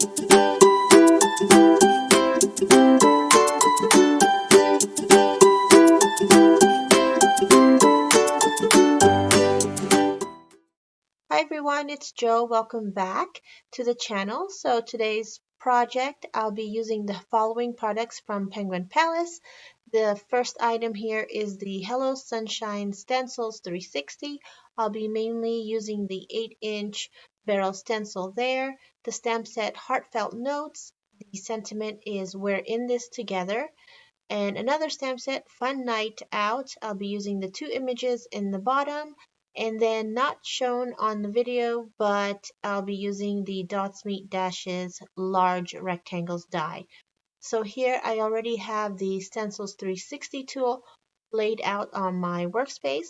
Hi everyone, it's Joe. Welcome back to the channel. So today's project, I'll be using the following products from Penguin Palace. The first item here is the Hello Sunshine Stencils 360. I'll be mainly using the 8-inch barrel stencil there. The stamp set Heartfelt Notes. The sentiment is We're in this together. And another stamp set, Fun Night Out. I'll be using the two images in the bottom, and then not shown on the video, but I'll be using the Dots Meet Dashes large rectangles die. So here I already have the Stencils 360 tool laid out on my workspace.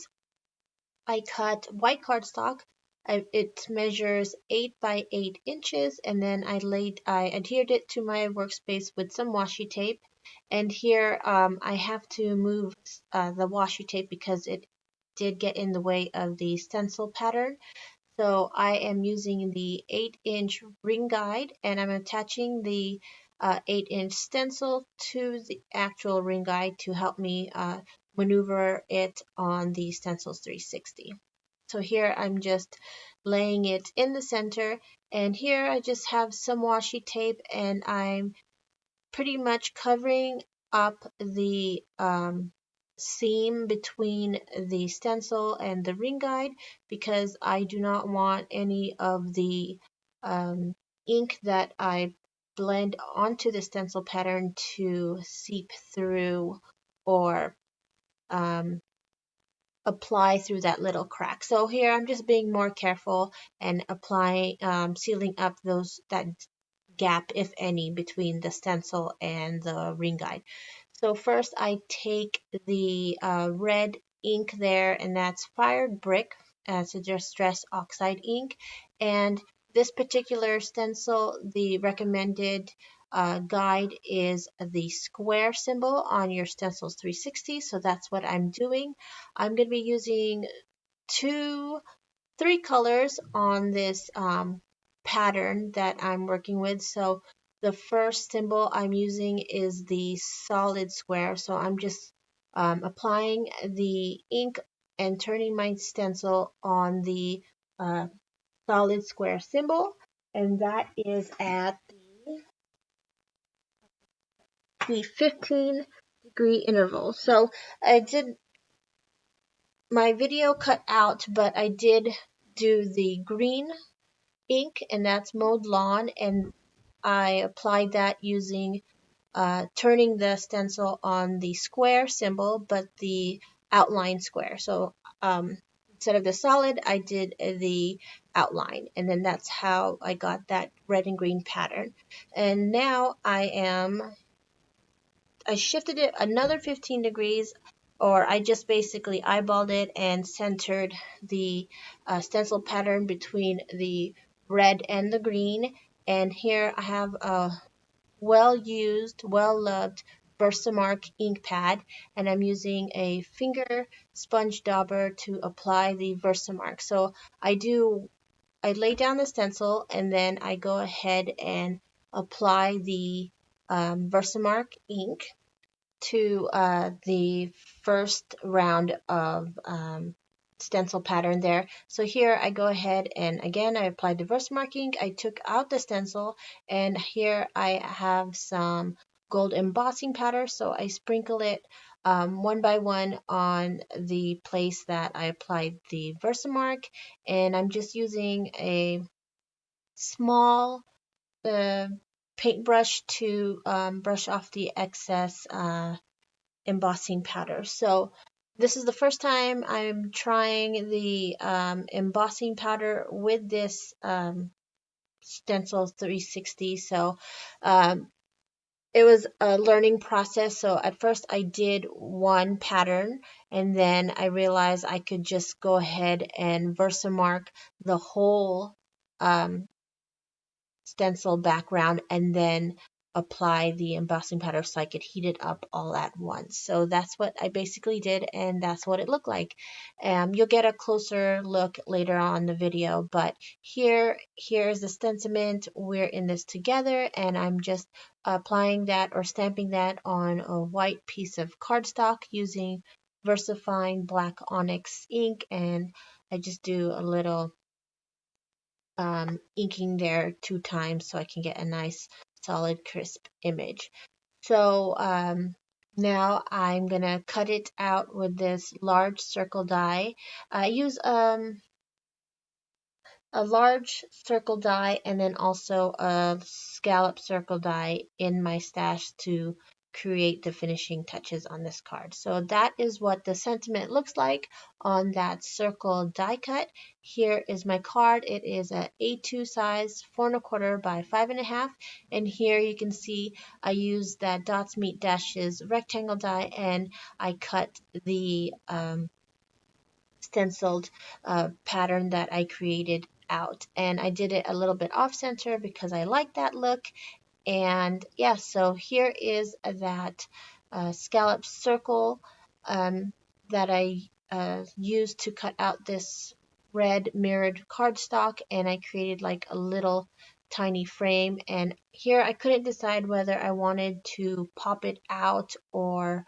I cut white cardstock. It measures 8 by 8 inches, and then I adhered it to my workspace with some washi tape. And here I have to move the washi tape because it did get in the way of the stencil pattern. So I am using the 8-inch ring guide, and I'm attaching the 8-inch stencil to the actual ring guide to help me maneuver it on the Stencils 360. So here I'm just laying it in the center, and here I just have some washi tape, and I'm pretty much covering up the seam between the stencil and the ring guide because I do not want any of the ink that I blend onto the stencil pattern to seep through or um, apply through that little crack. So here I'm just being more careful and applying, sealing up that gap, if any, between the stencil and the ring guide. So first I take the red ink there, and that's Fired Brick, so just stress oxide ink. And this particular stencil, the recommended guide is the square symbol on your Stencils 360. So that's what I'm doing. I'm going to be using three colors on this pattern that I'm working with. So the first symbol I'm using is the solid square. So I'm just applying the ink and turning my stencil on the uh, solid square symbol. And that is at the 15-degree interval. So I did my video cut out, but I did do the green ink, and that's Mowed Lawn, and I applied that using turning the stencil on the square symbol, but the outline square. So instead of the solid, I did the outline, and then that's how I got that red and green pattern. And now I shifted it another 15 degrees, or I just basically eyeballed it and centered the stencil pattern between the red and the green. And here I have a well-used, well-loved Versamark ink pad, and I'm using a finger sponge dauber to apply the Versamark. So I lay down the stencil, and then I go ahead and apply the Versamark ink to the first round of stencil pattern there. So here I go ahead and again I applied the Versamark ink. I took out the stencil, and here I have some gold embossing powder. So I sprinkle it one by one on the place that I applied the Versamark, and I'm just using a small uh, paintbrush to brush off the excess embossing powder. So this is the first time I'm trying the embossing powder with this Stencils 360. So it was a learning process. So at first I did one pattern, and then I realized I could just go ahead and Versamark the whole stencil background, and then apply the embossing powder so I could heat it up all at once. So that's what I basically did, and that's what it looked like. You'll get a closer look later on in the video, but here's the stencil. We're in this together, and I'm just applying that or stamping that on a white piece of cardstock using VersaFine Black Onyx ink, and I just do a little inking there 2 times so I can get a nice solid crisp image. So now I'm gonna cut it out with this large circle die. I use a large circle die and then also a scallop circle die in my stash to create the finishing touches on this card. So that is what the sentiment looks like on that circle die cut. Here is my card. It is a A2 size, 4 1/4 by 5 1/2. And here you can see I use that dots meet dashes rectangle die, and I cut the stenciled pattern that I created out, and I did it a little bit off center because I like that look. And yeah, so here is that scallop circle that I used to cut out this red mirrored cardstock, and I created like a little tiny frame. And here I couldn't decide whether I wanted to pop it out or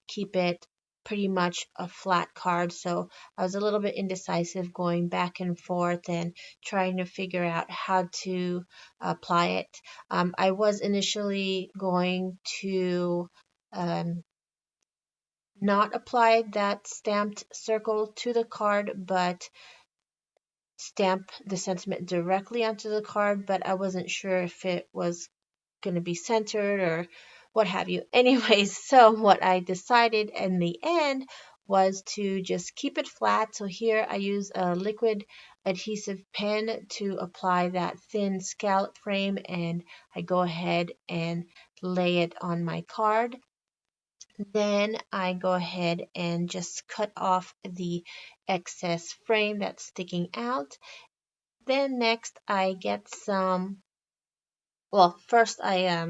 keep it pretty much a flat card. So I was a little bit indecisive, going back and forth and trying to figure out how to apply it. I was initially going to not apply that stamped circle to the card, but stamp the sentiment directly onto the card, but I wasn't sure if it was going to be centered or what have you. Anyways, so what I decided in the end was to just keep it flat. So here I use a liquid adhesive pen to apply that thin scallop frame, and I go ahead and lay it on my card. Then I go ahead and just cut off the excess frame that's sticking out. Then next I get some, well, first I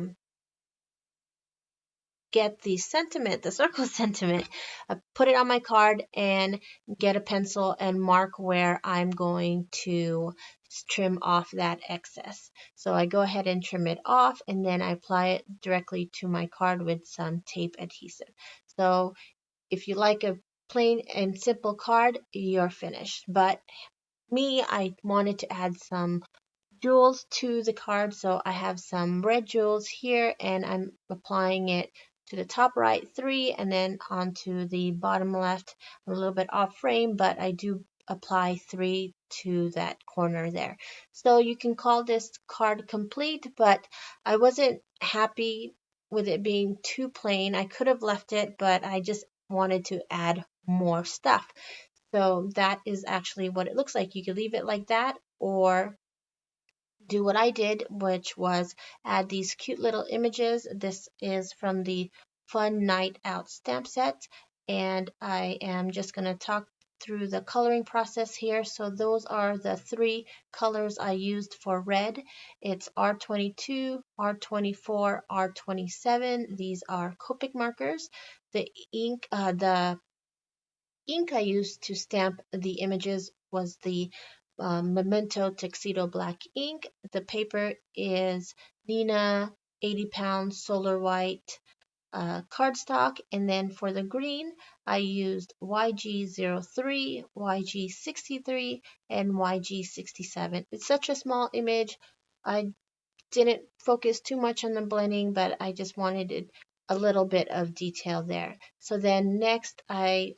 get the sentiment, the circle sentiment, put it on my card and get a pencil and mark where I'm going to trim off that excess. So I go ahead and trim it off, and then I apply it directly to my card with some tape adhesive. So if you like a plain and simple card, you're finished. But me, I wanted to add some jewels to the card, so I have some red jewels here, and I'm applying it to the top right 3 and then onto the bottom left. I'm a little bit off frame, but I do apply 3 to that corner there. So you can call this card complete, but I wasn't happy with it being too plain. I could have left it, but I just wanted to add more stuff. So that is actually what it looks like. You could leave it like that, or do what I did, which was add these cute little images. This is from the Fun Night Out stamp set, and I am just going to talk through the coloring process here. So those are the 3 colors I used for red. It's R22, R24, R27. These are Copic markers. The ink I used to stamp the images was the Memento Tuxedo Black ink. The paper is Nina 80-pound Solar White cardstock. And then for the green, I used YG03, YG63, and YG67. It's such a small image. I didn't focus too much on the blending, but I just wanted a little bit of detail there. So then next I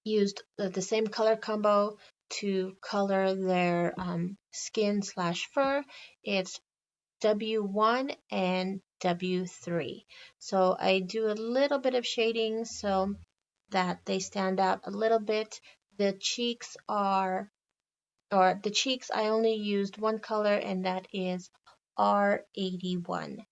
used the same color combo to color their skin/fur. It's W1 and W3. So I do a little bit of shading so that they stand out a little bit. The cheeks I only used one color, and that is R81.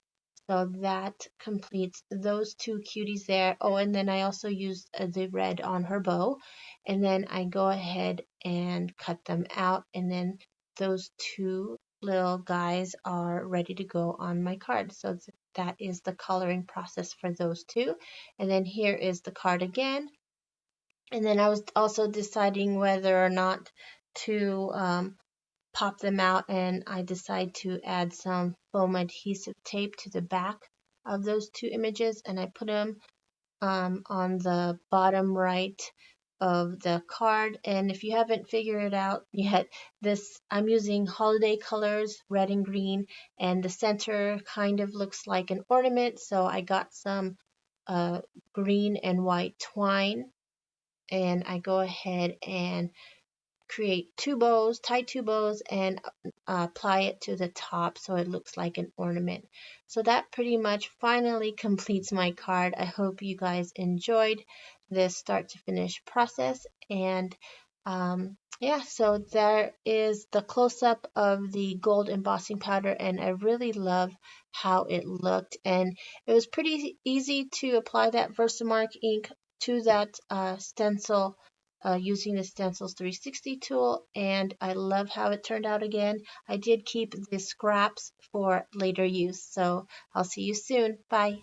So that completes those 2 cuties there. Oh, and then I also used the red on her bow. And then I go ahead and cut them out. And then those 2 little guys are ready to go on my card. So that is the coloring process for those two. And then here is the card again. And then I was also deciding whether or not to pop them out, and I decide to add some foam adhesive tape to the back of those two images, and I put them on the bottom right of the card. And if you haven't figured it out yet, this I'm using holiday colors, red and green, and the center kind of looks like an ornament, so I got some green and white twine, and I go ahead and create two bows, tie two bows, and apply it to the top so it looks like an ornament. So that pretty much finally completes my card. I hope you guys enjoyed this start to finish process. And yeah, so there is the close-up of the gold embossing powder, and I really love how it looked. And it was pretty easy to apply that Versamark ink to that stencil using the Stencils 360 tool, and I love how it turned out again. I did keep the scraps for later use, so I'll see you soon. Bye.